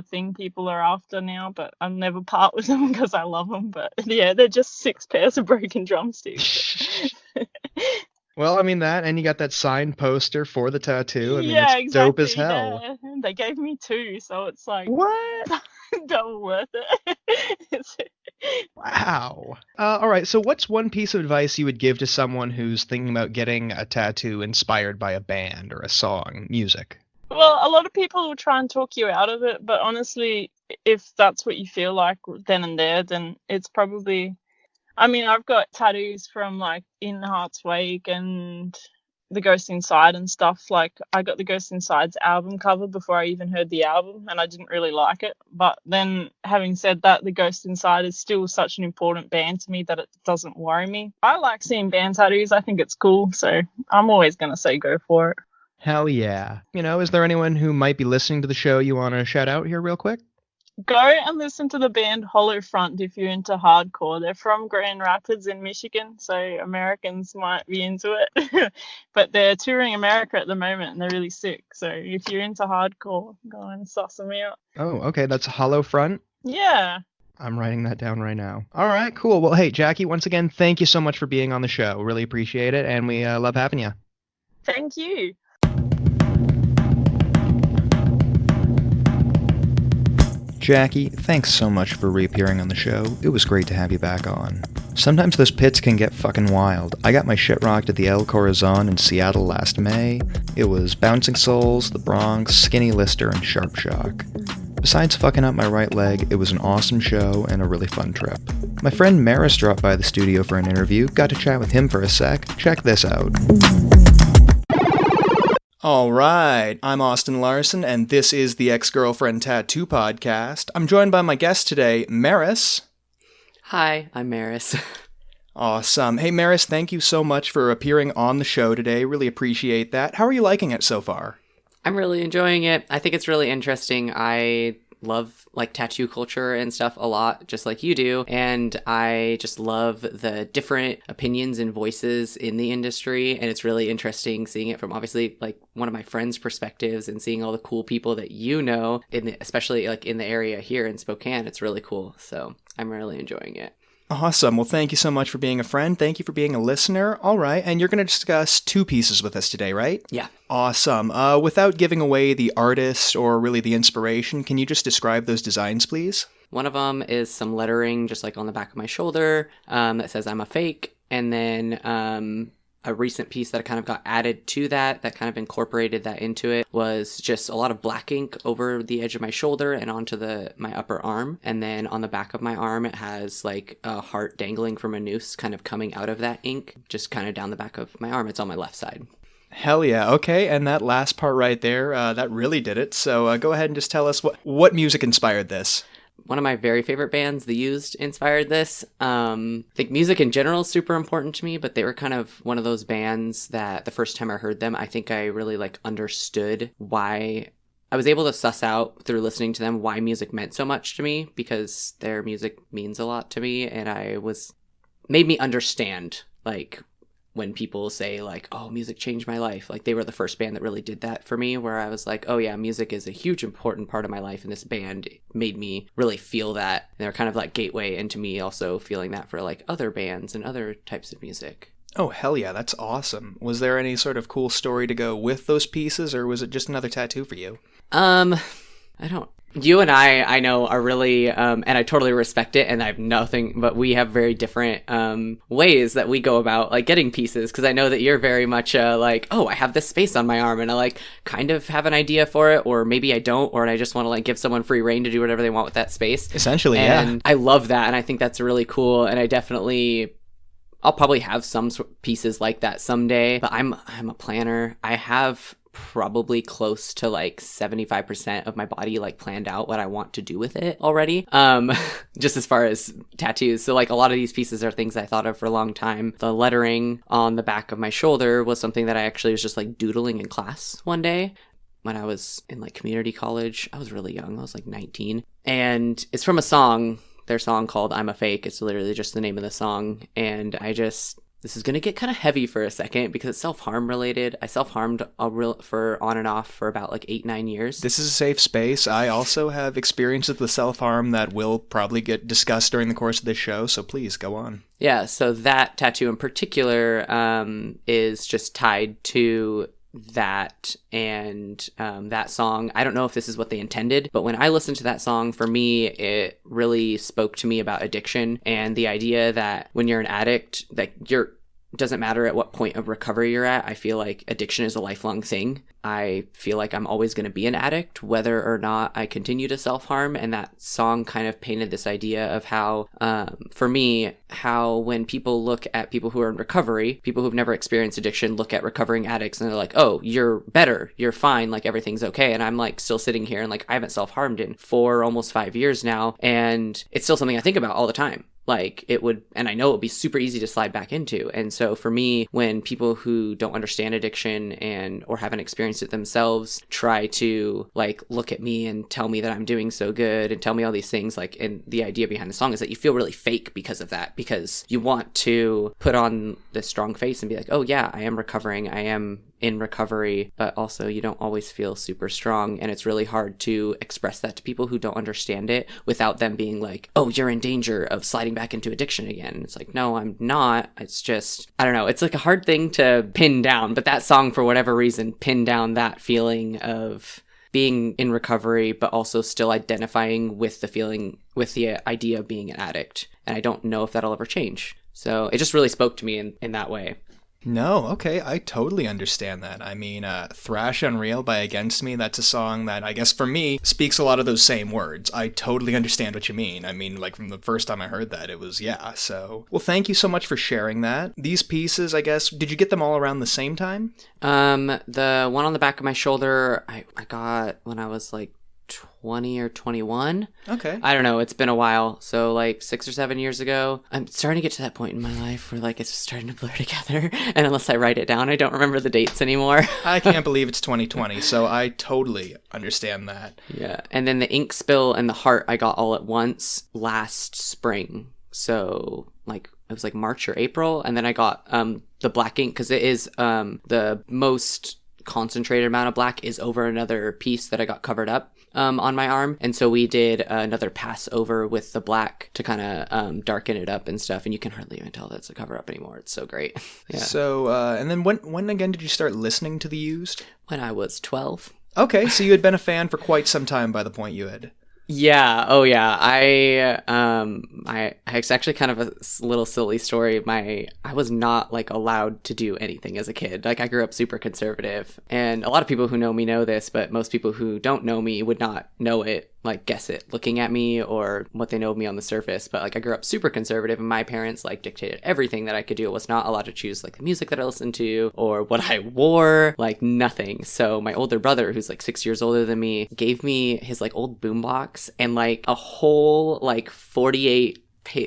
thing people are after now. But I'll never part with them because I love them. But yeah, they're just 6 pairs of broken drumsticks. Well, I mean that, and you got that signed poster for the tattoo. I mean, Yeah, it's dope as exactly. hell. Yeah. They gave me two, so it's like What? double worth it. It's- Wow. All right, so what's one piece of advice you would give to someone who's thinking about getting a tattoo inspired by a band or a song, music? Well, a lot of people will try and talk you out of it, but honestly, if that's what you feel like then and there, then it's probably. I mean, I've got tattoos from like In Heart's Wake and The Ghost Inside and stuff. Like, I got the Ghost Inside's album cover before I even heard the album, and I didn't really like it. But then, having said that, The Ghost Inside is still such an important band to me that it doesn't worry me. I like seeing band tattoos. I think it's cool, so I'm always going to say go for it. Hell yeah. Is there anyone who might be listening to the show you want to shout out here real quick? Go and listen to the band Hollow Front if you're into hardcore. They're from Grand Rapids in Michigan, so Americans might be into it. But they're touring America at the moment and they're really sick. So if you're into hardcore, go and suss them out. Oh, okay, that's Hollow Front. Yeah. I'm writing that down right now. All right, cool. Well, hey, Jackie, once again, thank you so much for being on the show. Really appreciate it, and we love having you. Thank you. Jackie, thanks so much for reappearing on the show. It was great to have you back on. Sometimes those pits can get fucking wild. I got my shit rocked at the El Corazon in Seattle last May. It was Bouncing Souls, The Bronx, Skinny Lister, and Sharp Shock. Besides fucking up my right leg, it was an awesome show and a really fun trip. My friend Maris dropped by the studio for an interview. Got to chat with him for a sec. Check this out. Alright, I'm Austin Larson, and this is the Ex-Girlfriend Tattoo Podcast. I'm joined by my guest today, Maris. Hi, I'm Maris. Awesome. Hey Maris, thank you so much for appearing on the show today. Really appreciate that. How are you liking it so far? I'm really enjoying it. I think it's really interesting. I love like tattoo culture and stuff a lot, just like you do. And I just love the different opinions and voices in the industry. And it's really interesting seeing it from obviously like one of my friends' perspectives and seeing all the cool people that you know, especially like in the area here in Spokane. It's really cool. So I'm really enjoying it. Awesome. Well, thank you so much for being a friend. Thank you for being a listener. All right. And you're going to discuss two pieces with us today, right? Yeah. Awesome. Without giving away the artist or really the inspiration, can you just describe those designs, please? One of them is some lettering just like on the back of my shoulder that says I'm a fake. And then a recent piece that kind of got added to that kind of incorporated that into it was just a lot of black ink over the edge of my shoulder and onto my upper arm. And then on the back of my arm, it has like a heart dangling from a noose kind of coming out of that ink, just kind of down the back of my arm. It's on my left side. Hell yeah. Okay. And that last part right there, that really did it. So go ahead and just tell us what music inspired this. One of my very favorite bands, The Used, inspired this. I think music in general is super important to me, but they were kind of one of those bands that the first time I heard them, I think I really like understood why. I was able to suss out through listening to them why music meant so much to me, because their music means a lot to me, and made me understand like when people say like, oh, music changed my life. Like they were the first band that really did that for me, where I was like, oh yeah, music is a huge important part of my life. And this band made me really feel that. And they're kind of like gateway into me also feeling that for like other bands and other types of music. Oh, hell yeah. That's awesome. Was there any sort of cool story to go with those pieces, or was it just another tattoo for you? You and I know, are really, and I totally respect it, and I have nothing, but we have very different ways that we go about, like, getting pieces, because I know that you're very much like, oh, I have this space on my arm, and I, like, kind of have an idea for it, or maybe I don't, or I just want to, like, give someone free reign to do whatever they want with that space. Essentially, and yeah. I love that, and I think that's really cool, and I'll probably have some pieces like that someday, but I'm a planner. I have probably close to like 75% of my body like planned out what I want to do with it already, just as far as tattoos. So like a lot of these pieces are things I thought of for a long time. The lettering on the back of my shoulder was something that I actually was just like doodling in class one day when I was in like community college. I was really young. I was like 19, and it's from their song called I'm a Fake. It's literally just the name of the song, and I just this is going to get kind of heavy for a second because it's self-harm related. I self-harmed for on and off for about like 8-9 years. This is a safe space. I also have experiences with self-harm that will probably get discussed during the course of this show, so please go on. Yeah, so that tattoo in particular is just tied to that and that song. I don't know if this is what they intended, but when I listened to that song, for me, it really spoke to me about addiction and the idea that when you're an addict, that doesn't matter at what point of recovery you're at. I feel like addiction is a lifelong thing. I feel like I'm always going to be an addict, whether or not I continue to self-harm. And that song kind of painted this idea of how, for me, how when people look at people who are in recovery, people who've never experienced addiction look at recovering addicts and they're like, oh, you're better, you're fine, like everything's okay. And I'm like still sitting here and like I haven't self-harmed in 4, almost 5 years now. And it's still something I think about all the time. Like it would, and I know it would be super easy to slide back into. And so for me, when people who don't understand addiction or haven't experienced it themselves try to like look at me and tell me that I'm doing so good and tell me all these things, like, and the idea behind the song is that you feel really fake because of that, because you want to put on this strong face and be like, oh yeah, I am recovering, I am in recovery, but also you don't always feel super strong. And it's really hard to express that to people who don't understand it without them being like, oh, you're in danger of sliding back into addiction again. It's like, no, I'm not. It's just, I don't know. It's like a hard thing to pin down, but that song, for whatever reason, pinned down that feeling of being in recovery, but also still identifying with the feeling, with the idea of being an addict. And I don't know if that'll ever change. So it just really spoke to me in that way. No, okay, I totally understand that. I mean, Thrash Unreal by Against Me, that's a song that I guess for me speaks a lot of those same words. I totally understand what you mean. I mean, like from the first time I heard that, it was, yeah, so. Well, thank you so much for sharing that. These pieces, I guess, did you get them all around the same time? The one on the back of my shoulder, I got when I was like 20 or 21. Okay. I don't know. It's been a while. So like 6 or 7 years ago, I'm starting to get to that point in my life where like it's just starting to blur together. And unless I write it down, I don't remember the dates anymore. I can't believe it's 2020. So I totally understand that. Yeah. And then the ink spill and the heart I got all at once last spring. So like it was like March or April. And then I got the black ink because it is the most concentrated amount of black is over another piece that I got covered up on my arm. And so we did another pass over with the black to kind of darken it up and stuff. And you can hardly even tell that's a cover up anymore. It's so great. Yeah. So, and then when again did you start listening to The Used? When I was 12. Okay, so you had been a fan for quite some time by the point you had. Yeah. Oh, yeah. It's actually kind of a little silly story. I was not like allowed to do anything as a kid. Like I grew up super conservative, and a lot of people who know me know this, but most people who don't know me would not know it, like guess it looking at me or what they know of me on the surface. But like I grew up super conservative, and my parents like dictated everything that I could do. I was not allowed to choose like the music that I listened to or what I wore, like nothing. So my older brother, who's like 6 years older than me, gave me his like old boombox and like a whole like 48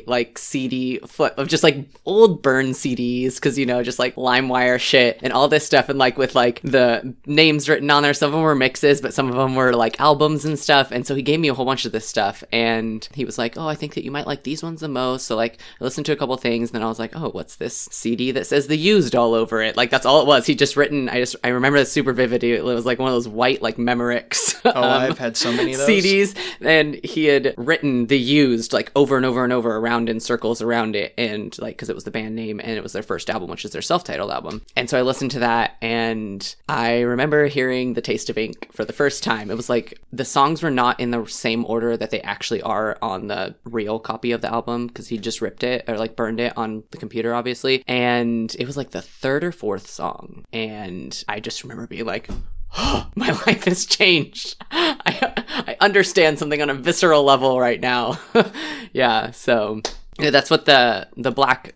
like CD of just like old burn CDs, because you know, just like LimeWire shit and all this stuff, and like with like the names written on there. Some of them were mixes, but some of them were like albums and stuff. And so he gave me a whole bunch of this stuff, and he was like, oh, I think that you might like these ones the most. So like I listened to a couple things, and then I was like, oh, what's this CD that says The Used all over it? Like that's all it was. He just written, I remember it super vividly. It was like one of those white like Memorex I've had so many of those CDs, and he had written The Used like over and over and over around in circles around it, and like because it was the band name and it was their first album, which is their self-titled album. And so I listened to that, and I remember hearing The Taste of Ink for the first time. It was like the songs were not in the same order that they actually are on the real copy of the album, because he just ripped it or like burned it on the computer, obviously. And it was like the third or fourth song, and I just remember being like, oh, my life has changed. I understand something on a visceral level right now. Yeah, so yeah, that's what the black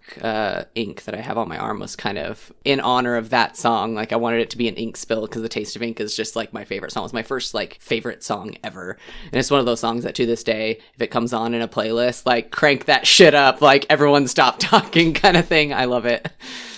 ink that I have on my arm was kind of in honor of that song. Like I wanted it to be an ink spill, because The Taste of Ink is just like my favorite song. It's my first like favorite song ever, and it's one of those songs that to this day, if it comes on in a playlist, like crank that shit up, like everyone stop talking kind of thing. I love it.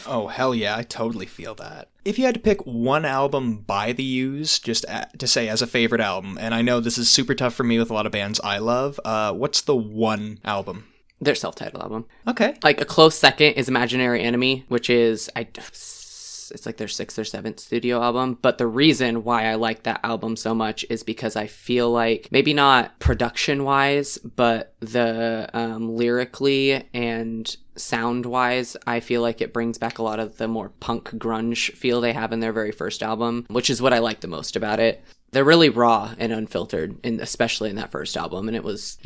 Oh, hell yeah, I totally feel that. If you had to pick one album by The Used, just to say as a favorite album, and I know this is super tough for me with a lot of bands I love, what's the one album? Their self-titled album. Okay. Like a close second is Imaginary Enemy, which is it's like their 6th or 7th studio album. But the reason why I like that album so much is because I feel like, maybe not production wise, but the lyrically and sound wise, I feel like it brings back a lot of the more punk grunge feel they have in their very first album, which is what I like the most about it. They're really raw and unfiltered, and especially in that first album. And it was,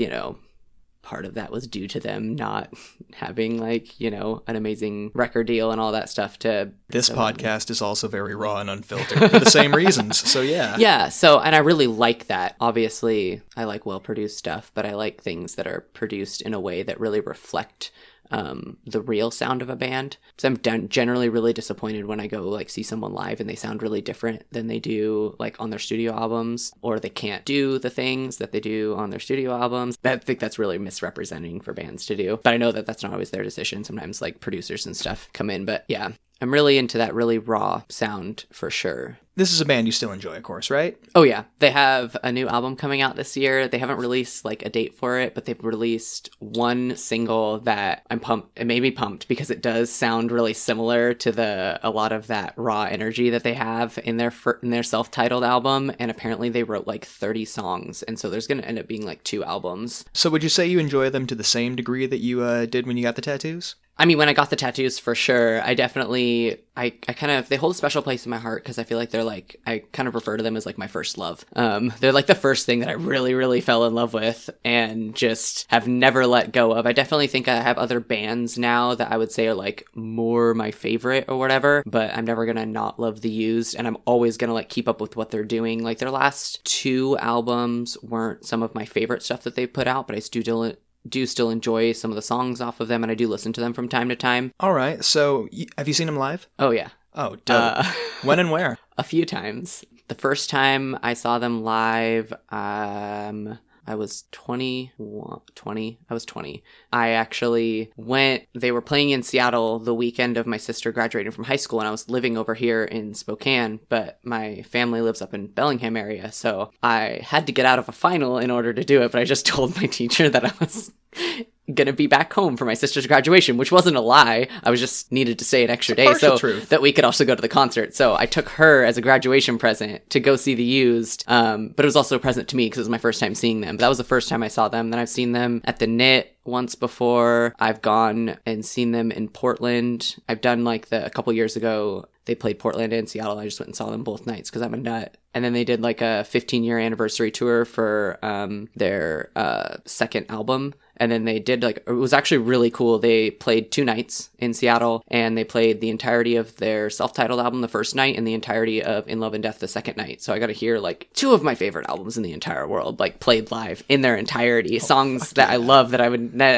part of that was due to them not having an amazing record deal and all that stuff to... This podcast is also very raw and unfiltered for the same reasons, so yeah. Yeah, so, and I really like that. Obviously, I like well-produced stuff, but I like things that are produced in a way that really reflect the real sound of a band. So I'm generally really disappointed when I go see someone live and they sound really different than they do on their studio albums, or they can't do the things that they do on their studio albums. I think that's really misrepresenting for bands to do, but I know that that's not always their decision. Sometimes producers and stuff come in, but yeah, I'm really into that really raw sound for sure. This is a band you still enjoy, of course, right? Oh yeah, they have a new album coming out this year. They haven't released a date for it, but they've released one single that I'm pumped. It made me pumped because it does sound really similar to a lot of that raw energy that they have in their self-titled album. And apparently they wrote 30 songs, and so there's going to end up being 2 albums. So would you say you enjoy them to the same degree that you did when you got the tattoos? I mean, when I got the tattoos, for sure, I definitely, they hold a special place in my heart because I feel like they're I kind of refer to them as my first love. They're the first thing that I really, really fell in love with and just have never let go of. I definitely think I have other bands now that I would say are more my favorite or whatever, but I'm never going to not love The Used, and I'm always going to keep up with what they're doing. Their last 2 albums weren't some of my favorite stuff that they put out, but I do still enjoy some of the songs off of them, and I do listen to them from time to time. All right, so have you seen them live? Oh yeah. Oh, dope. When and where? A few times. The first time I saw them live, I was 20. I was 20. I actually they were playing in Seattle the weekend of my sister graduating from high school, and I was living over here in Spokane, but my family lives up in Bellingham area, so I had to get out of a final in order to do it, but I just told my teacher that I was gonna be back home for my sister's graduation, which wasn't a lie. I was just needed to stay an extra day so that we could also go to the concert. So I took her as a graduation present to go see The Used, but it was also a present to me because it was my first time seeing them. But that was the first time I saw them. Then I've seen them at the Knit once before. I've gone and seen them in Portland. I've done a couple years ago, they played Portland and Seattle. I just went and saw them both nights because I'm a nut. And then they did a 15-year anniversary tour for their second album. And then they did it was actually really cool. They played 2 nights in Seattle, and they played the entirety of their self-titled album the first night and the entirety of In Love and Death the second night. So I got to hear 2 of my favorite albums in the entire world played live in their entirety. Songs that I love that I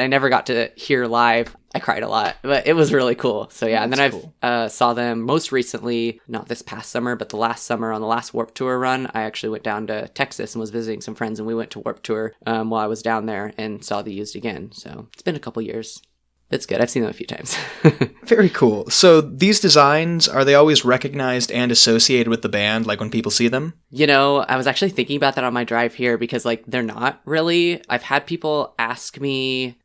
never got to hear live. I cried a lot, but it was really cool. So yeah, and then I saw them most recently, not this past summer, but the last summer on the last Warped Tour run. I actually went down to Texas and was visiting some friends, and we went to Warped Tour while I was down there and saw The Used again. So it's been a couple years. It's good. I've seen them a few times. Very cool. So these designs, are they always recognized and associated with the band, when people see them? I was actually thinking about that on my drive here because they're not really. I've had people ask me,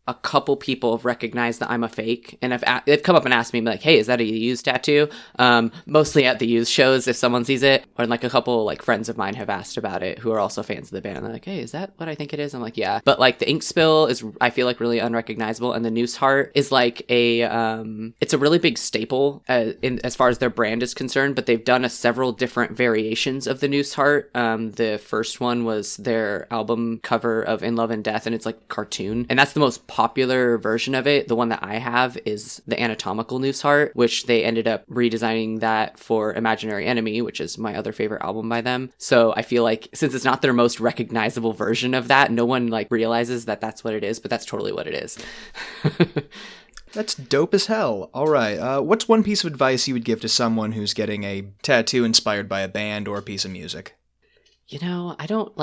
a couple people have recognized that I'm a fake, and they've come up and asked me, hey, is that a Used tattoo? Mostly at the Used shows if someone sees it, or a couple friends of mine have asked about it who are also fans of the band, and they're hey, is that what I think it is? I'm yeah. But the ink spill is, I feel really unrecognizable, and the Noose Heart is it's a really big staple as far as their brand is concerned, but they've done several different variations of the Noose Heart. The first one was their album cover of In Love and Death, and it's cartoon, and that's the most popular version of it. The one that I have is the Anatomical Noose Heart, which they ended up redesigning that for Imaginary Enemy, which is my other favorite album by them. So I feel since it's not their most recognizable version of that, no one realizes that that's what it is, but that's totally what it is. That's dope as hell. All right. What's one piece of advice you would give to someone who's getting a tattoo inspired by a band or a piece of music? I don't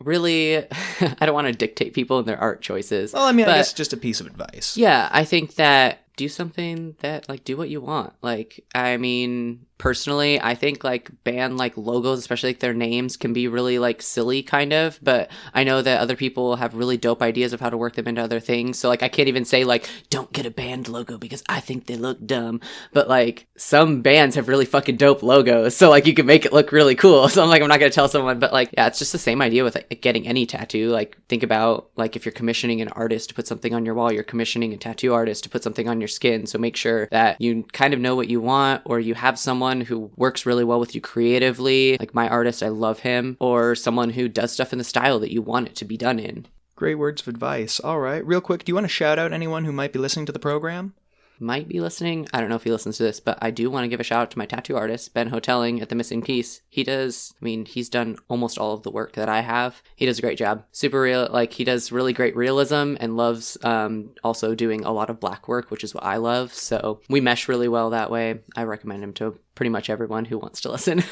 really, I don't want to dictate people and their art choices. Well, I guess just a piece of advice. Yeah, I think that do something that, like, do what you want. Like, I mean, personally, I think, like, band, like, logos, especially, like, their names can be really, like, silly, kind of, but I know that other people have really dope ideas of how to work them into other things, so, like, I can't even say, like, don't get a band logo because I think they look dumb, but, like, some bands have really fucking dope logos, so, like, you can make it look really cool, so I'm like, I'm not gonna tell someone, but, like, yeah, it's just the same idea with, like, getting any tattoo. Like, think about, like, if you're commissioning an artist to put something on your wall, you're commissioning a tattoo artist to put something on your skin, so make sure that you kind of know what you want, or you have someone who works really well with you creatively, like my artist, I love him, or someone who does stuff in the style that you want it to be done in. Great words of advice. All right, real quick, do you want to shout out anyone who might be listening to the program? Might be listening. I don't know if he listens to this, but I do want to give a shout out to my tattoo artist, Ben Hotelling at The Missing Piece. He's done almost all of the work that I have. He does a great job. Super real, like, he does really great realism and loves also doing a lot of black work, which is what I love. So we mesh really well that way. I recommend him to pretty much everyone who wants to listen.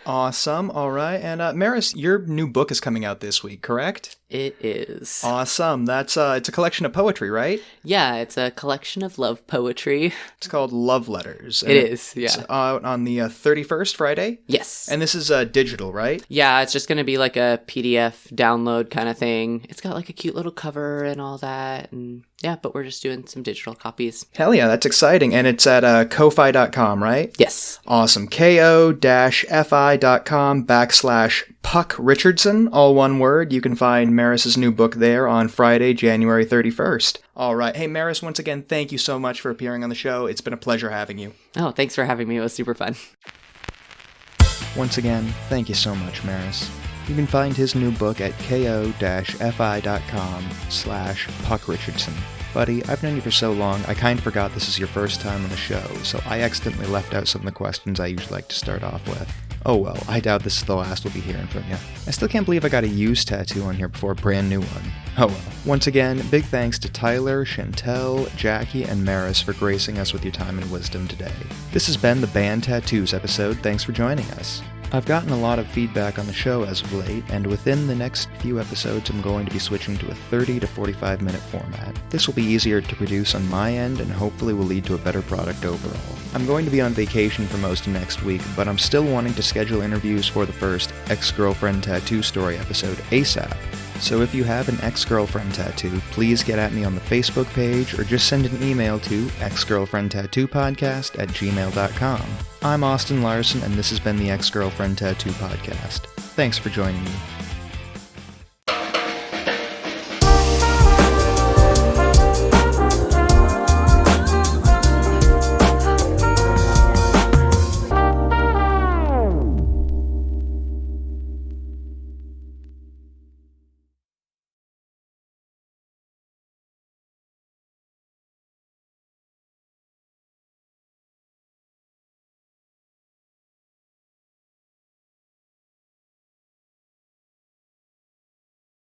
Awesome. All right. And Maris, your new book is coming out this week, correct? It is. Awesome. That's it's a collection of poetry, right? Yeah, it's a collection of love poetry. It's called Love Letters. It is, yeah. It's out on the 31st, Friday? Yes. And this is digital, right? Yeah, it's just going to be like a PDF download kind of thing. It's got like a cute little cover and all that. And yeah, but we're just doing some digital copies. Hell yeah, that's exciting. And it's at ko-fi.com, right? Yes. Awesome. ko-fi.com/Puck Richardson, all one word. You can find Maris's new book there on Friday, January 31st. All right. Hey, Maris, once again, thank you so much for appearing on the show. It's been a pleasure having you. Oh, thanks for having me. It was super fun. Once again, thank you so much, Maris. You can find his new book at ko-fi.com/Puck Richardson. Buddy, I've known you for so long, I kind of forgot this is your first time on the show, so I accidentally left out some of the questions I usually like to start off with. Oh well, I doubt this is the last we'll be hearing from you. I still can't believe I got a used tattoo on here before a brand new one. Oh well. Once again, big thanks to Tyler, Chantel, Jackie, and Maris for gracing us with your time and wisdom today. This has been the Band Tattoos episode. Thanks for joining us. I've gotten a lot of feedback on the show as of late, and within the next few episodes I'm going to be switching to a 30 to 45 minute format. This will be easier to produce on my end and hopefully will lead to a better product overall. I'm going to be on vacation for most of next week, but I'm still wanting to schedule interviews for the first Ex-Girlfriend Tattoo Story episode ASAP. So if you have an ex-girlfriend tattoo, please get at me on the Facebook page or just send an email to exgirlfriendtattoo@gmail.com. I'm Austin Larson, and this has been the Ex-Girlfriend Tattoo Podcast. Thanks for joining me.